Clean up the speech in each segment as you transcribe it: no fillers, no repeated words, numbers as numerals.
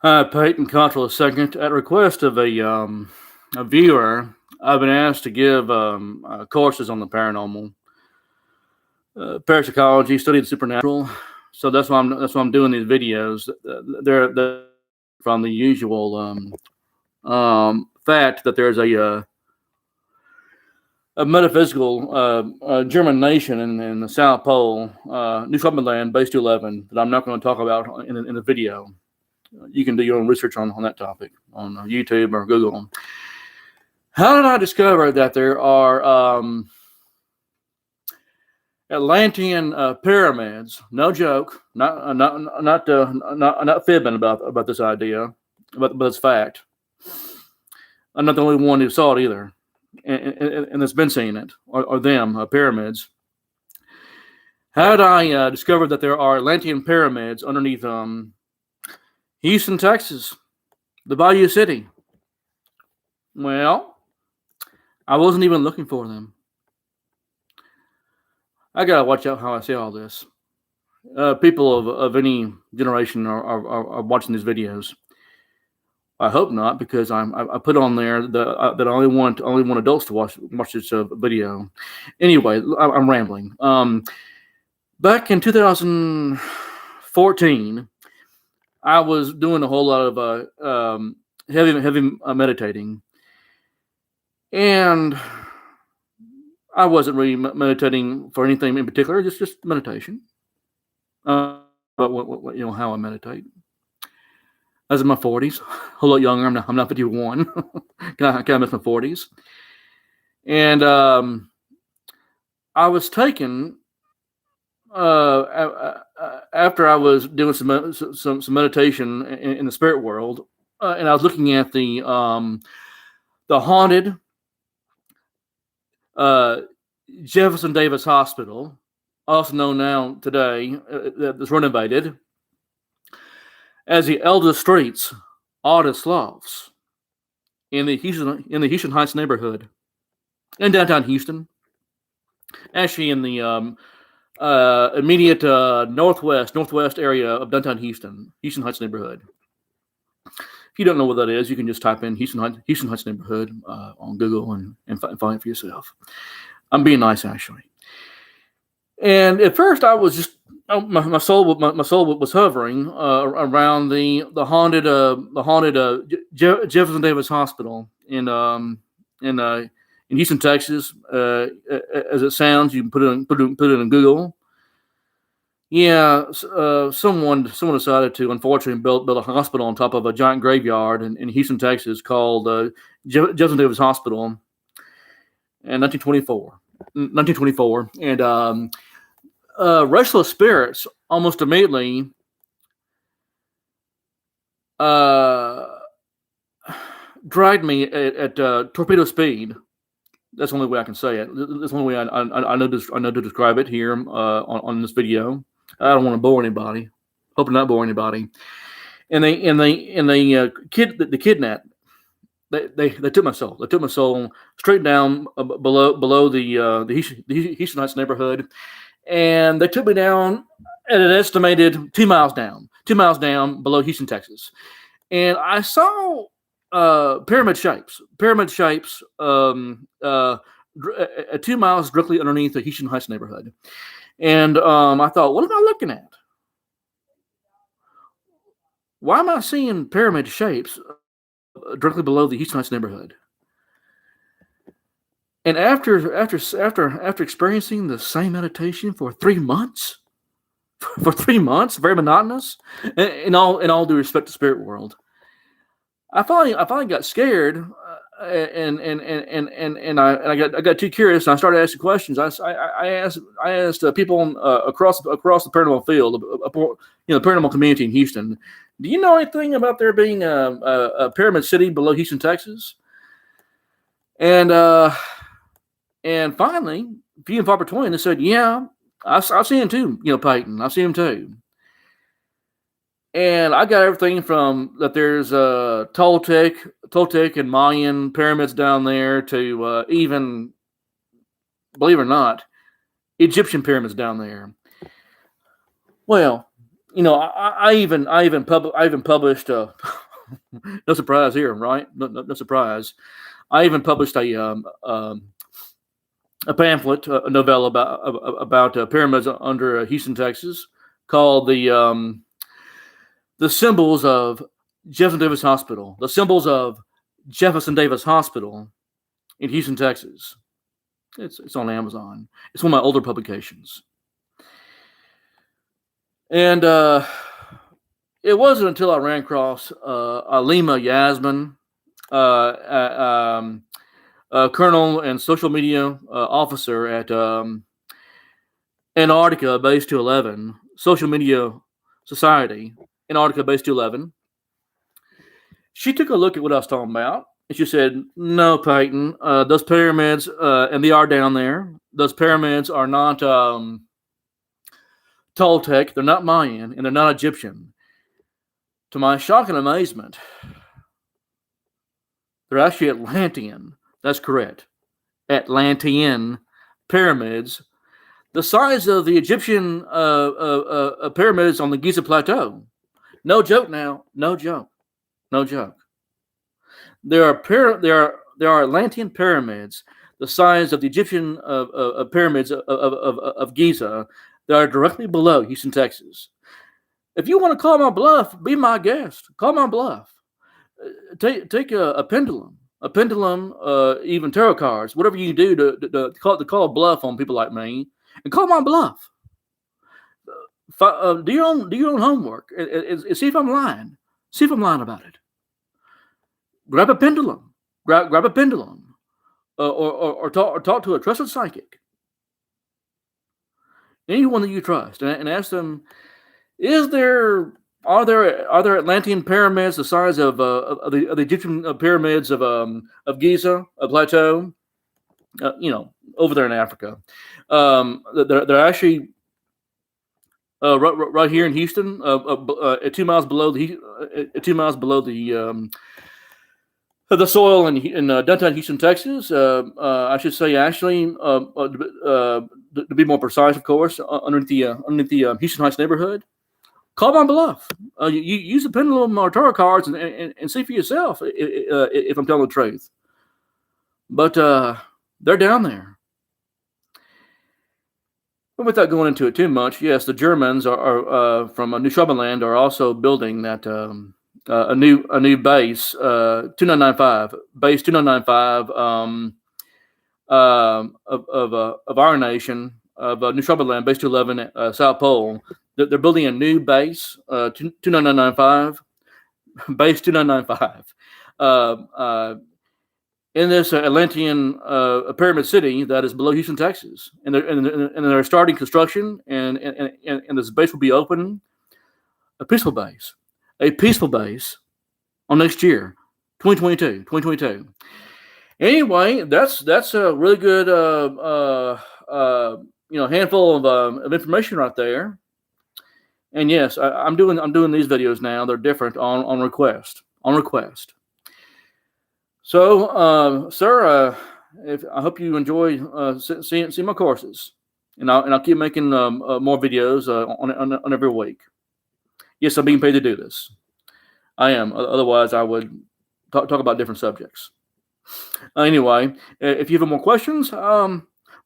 Hi, Peyton Cottrell II. At request of a viewer, I've been asked to give courses on the paranormal, parapsychology, study of the supernatural. So that's why I'm doing these videos. They're from the usual fact that there's a metaphysical German nation in the South Pole, Newfoundland, base 211, that I'm not going to talk about in the video. You can do your own research on that topic on YouTube or Google. How did I discover that there are Atlantean pyramids? No joke, not fibbing about this idea, but it's fact. I'm not the only one who saw it either, and that's been seeing it, or them pyramids. How did I discover that there are Atlantean pyramids underneath Houston, Texas, the Bayou City? Well, I wasn't even looking for them. I gotta watch out how I say all this. People of any generation are watching these videos. I hope not, because I put on there that I only want adults to watch this video. Anyway, I'm rambling. Back in 2014, I was doing a whole lot of heavy meditating, and I wasn't really meditating for anything in particular, just meditation. But how I meditate. I was in my 40s, a whole lot younger. I'm not 51. Kind of miss my 40s. And I was taken after I was doing some meditation in the spirit world, and I was looking at the haunted Jefferson Davis Hospital, also known now today, that's renovated as the Eldest Streets, Oldest Lofts, in the Houston Heights neighborhood, in downtown Houston. Actually, in the immediate northwest area of downtown Houston Heights neighborhood. If you don't know what that is, you can just type in Houston Heights neighborhood on Google and find it for yourself. I'm being nice, actually. And at first, I was just my soul was hovering around the haunted Jefferson Davis Hospital in Houston, Texas. As it sounds, you can put it in Google. Yeah, someone decided to unfortunately build a hospital on top of a giant graveyard in Houston, Texas, called Jefferson Davis Hospital in 1924, and restless spirits almost immediately dragged me at torpedo speed. That's the only way I can say it. That's the only way I know to describe it here on this video. I don't want to bore anybody. Hope to not bore anybody. And they kidnapped. They took my soul. They took my soul straight down below the Houston Heights neighborhood, and they took me down at an estimated 2 miles down below Houston, Texas, and I saw pyramid shapes. 2 miles directly underneath the Houston Heights neighborhood. And I thought, what am I looking at? Why am I seeing pyramid shapes directly below the Houston Heights neighborhood? And after experiencing the same meditation for 3 months, very monotonous, in all due respect to spirit world, I finally got scared, and I got too curious, and I started asking questions. I asked people across the paranormal field, the paranormal community in Houston, do you know anything about there being a pyramid city below Houston, Texas? And finally, few and far between, they said, yeah, I've seen him too, Peyton. I've seen him too. And I got everything from that there's Toltec and Mayan pyramids down there to even, believe it or not, Egyptian pyramids down there. Well, I even published. No surprise here, right? No surprise. I even published a pamphlet, a novella about pyramids under Houston, Texas, called the symbols of Jefferson Davis Hospital. The symbols of Jefferson Davis Hospital in Houston, Texas. It's on Amazon. It's one of my older publications. And it wasn't until I ran across Alima Yasmin, colonel and social media officer at Antarctica Base 211, Social Media Society, Antarctica Base 211. She took a look at what I was talking about, and she said, "No, Peyton, those pyramids, and they are down there. Those pyramids are not Toltec, they're not Mayan, and they're not Egyptian." To my shock and amazement, they're actually Atlantean. That's correct. Atlantean pyramids, the size of the Egyptian pyramids on the Giza Plateau. No joke now. No joke. No joke. There are Atlantean pyramids the size of the Egyptian pyramids of Giza that are directly below Houston, Texas. If you want to call my bluff, be my guest. Call my bluff. Take a pendulum, even tarot cards, whatever you do to call a bluff on people like me, and call my bluff. Do your own homework and see if I'm lying. See if I'm lying about it. Grab a pendulum. Grab a pendulum, or talk to a trusted psychic, anyone that you trust, and ask them: are there Atlantean pyramids the size of the Egyptian pyramids of Giza, a plateau, over there in Africa? They're actually right here in Houston, 2 miles below the soil in downtown Houston, Texas. I should say, actually, to be more precise, of course, underneath the Houston Heights neighborhood. Call my bluff. You use the pendulum or tarot cards and see for yourself if I'm telling the truth. But they're down there. But without going into it too much, yes, the Germans are from New Schwabenland are also building that a new base 2995 base 2995 of our nation of New Schwabenland base 211 South Pole. They're building a new base 2995 base 2995 in this Atlantean pyramid city that is below Houston, Texas, and they're starting construction, and this base will be open, a peaceful base on next year, 2022. Anyway, that's a really good handful of information right there. And yes, I'm doing these videos now. They're different on request. So, sir, I hope you enjoy seeing my courses, and I'll keep making more videos on every week. Yes, I'm being paid to do this. I am. Otherwise, I would talk about different subjects. Anyway, if you have more questions,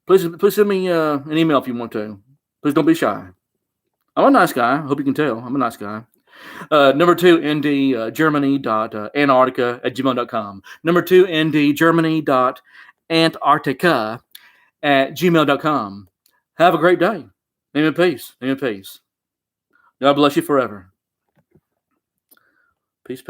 please send me an email if you want to. Please don't be shy. I'm a nice guy. I hope you can tell. I'm a nice guy. Number 2, ndgermany.antarctica@gmail.com. Number 2, ndgermany.antarctica@gmail.com. Have a great day. Name in peace. God bless you forever. Peace.